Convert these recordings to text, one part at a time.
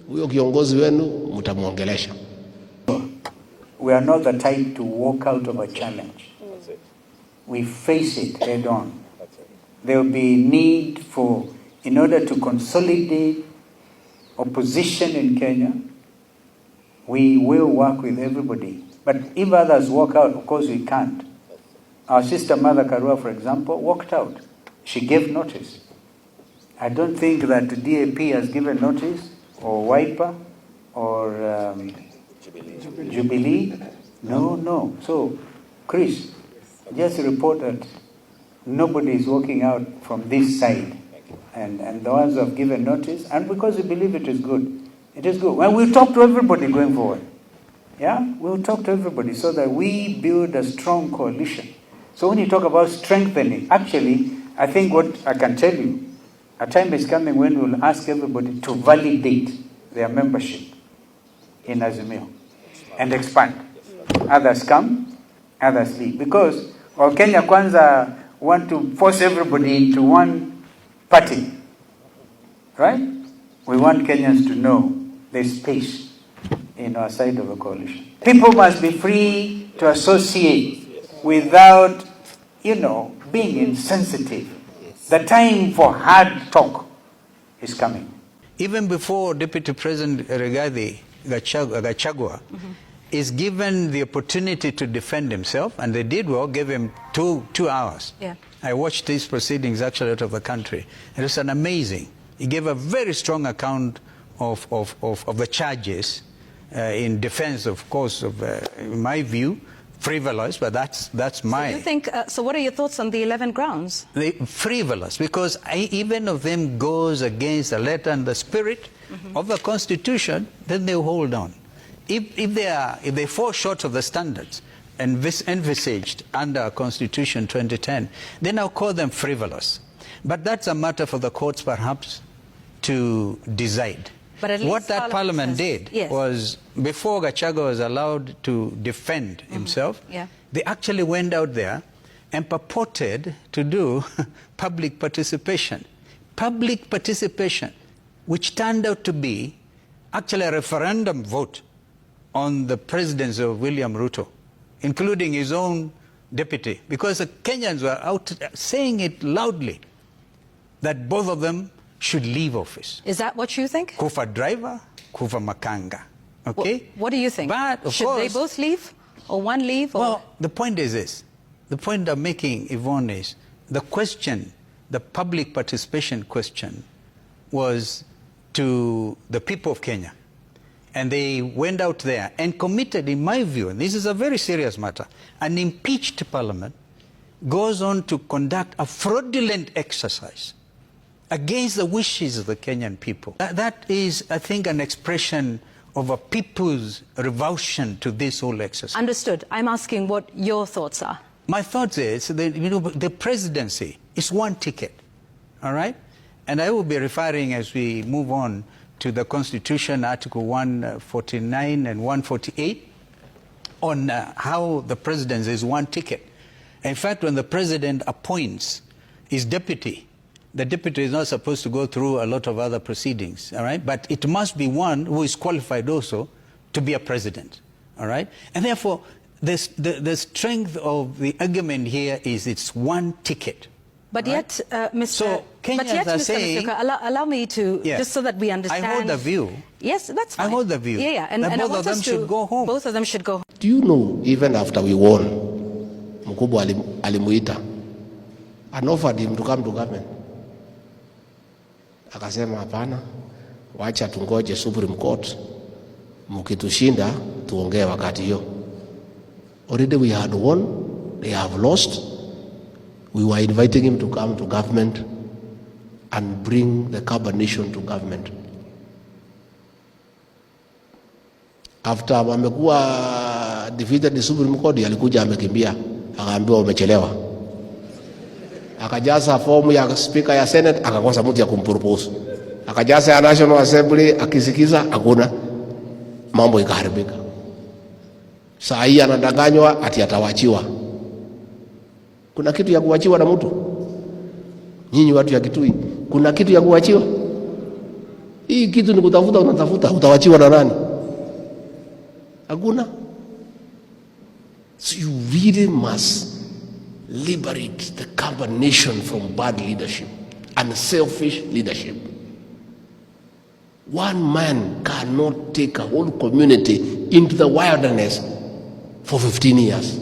huyo kiongozi wenu mtamuongelesha. We are not the type to walk out of a challenge. We face it head on. There will be need for, in order to consolidate opposition in Kenya, we will work with everybody. But if others walk out, of course we can't. Our sister Mother Karua, for example, walked out. She gave notice. I don't think that the DAP has given notice, or Wiper, or Jubilee. No. So, Chris, just report that nobody is walking out from this side. And the ones who have given notice, and because we believe it is good. It is good. Well, we'll talk to everybody going forward. Yeah? We'll talk to everybody so that we build a strong coalition. So when you talk about strengthening, actually, I think what I can tell you, a time is coming when we'll ask everybody to validate their membership in Azimio and expand. Others come, others leave. Because while Kenya Kwanza want to force everybody into one party, right? We want Kenyans to know there's space in our side of the coalition. People must be free to associate without, being insensitive. The time for hard talk is coming. Even before Deputy President Rigathi Gachagua is given the opportunity to defend himself, and they did well, gave him two hours. Yeah. I watched these proceedings actually out of the country. It was an amazing. He gave a very strong account of the charges in defense, of course, of, in my view, frivolous, but that's my... So you think, so what are your thoughts on the 11 grounds? Frivolous, because even if them goes against the letter and the spirit of the Constitution, then they hold on. If they fall short of the standards envisaged under Constitution 2010, then I'll call them frivolous. But that's a matter for the courts, perhaps, to decide. But at least what that Parliament did was, before Gachagua was allowed to defend himself, they actually went out there and purported to do public participation. Public participation, which turned out to be actually a referendum vote on the presidency of William Ruto, including his own deputy, because the Kenyans were out saying it loudly that both of them should leave office. Is that what you think? Kufa driver, kufa makanga. Okay? What do you think? But should they both leave? Or one leave? Or? Well, the point is this. The point I'm making, Yvonne, is the question, the public participation question, was to the people of Kenya. And they went out there and committed, in my view, and this is a very serious matter, an impeached parliament goes on to conduct a fraudulent exercise against the wishes of the Kenyan people. That is, I think, an expression of a people's revulsion to this whole exercise. Understood. I'm asking what your thoughts are. My thoughts is that, the presidency is one ticket, all right? And I will be referring, as we move on, to the Constitution, Article 149 and 148, on how the presidency is one ticket. In fact, when the president appoints his deputy, the deputy is not supposed to go through a lot of other proceedings, all right? But it must be one who is qualified also to be a president, all right? And therefore, the strength of the argument here is it's one ticket. But yet, Mr. Musyoka, allow me to, just so that we understand. I hold the view. Yes, that's fine. I hold the view. Yeah. And both of them should go home. Both of them should go home. Do you know, even after we won, Mkubwa alimuita and offered him to come to government. Akasema hapana, wacha tungoje Supreme Court, mkitushinda tuongee wakati hiyo. Already we had won, they have lost. We were inviting him to come to government and bring the carbon nation to government. After wamekuwa defeated the Supreme Court, alikuja amekimbia, akaambiwa umechelewa. Akajaza fomu ya speaker ya Senate, akakosa mtu ya kumpropose. Akajaza ya National Assembly, akisikiza hakuna, mambo ikaharibika. Saa hii anadanganywa ati atawachiwa. Kuna kitu ya kuachiwa na mtu? Nyinyi watu ya Kitui, kuna kitu ya kuachiwa? Hii kitu ni kutafuta, unatafuta, utawachiwa na nani? Hakuna. So you really must liberate the Kamba nation from bad leadership and selfish leadership. One man cannot take a whole community into the wilderness for 15 years.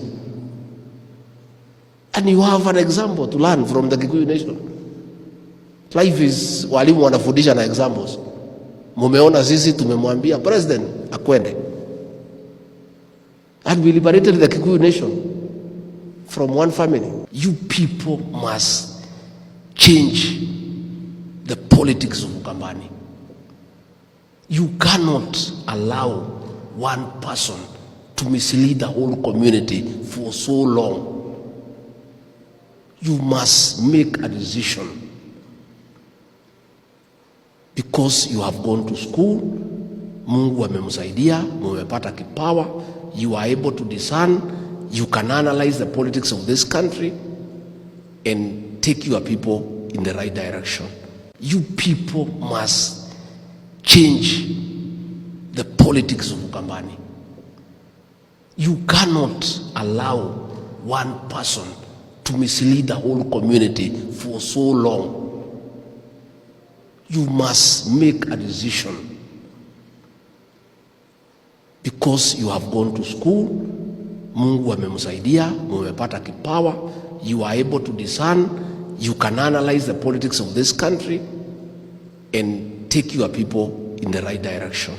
And you have an example to learn from the Kikuyu nation. Life is, walimu wanafundisha na examples. Mumeona sisi tumemwambia president akwende. And we liberated the Kikuyu nation from one family. You people must change the politics of Ukambani. You cannot allow one person to mislead the whole community for so long. You must make a decision. Because you have gone to school, Mungu amemsaidia, mumepata kipawa, you are able to discern, you can analyze the politics of this country and take your people in the right direction. You people must change the politics of Ukambani. You cannot allow one person to mislead the whole community for so long. You must make a decision. Because you have gone to school, Mungu amemsaidia, mumepata kipawa, you are able to discern, you can analyze the politics of this country and take your people in the right direction.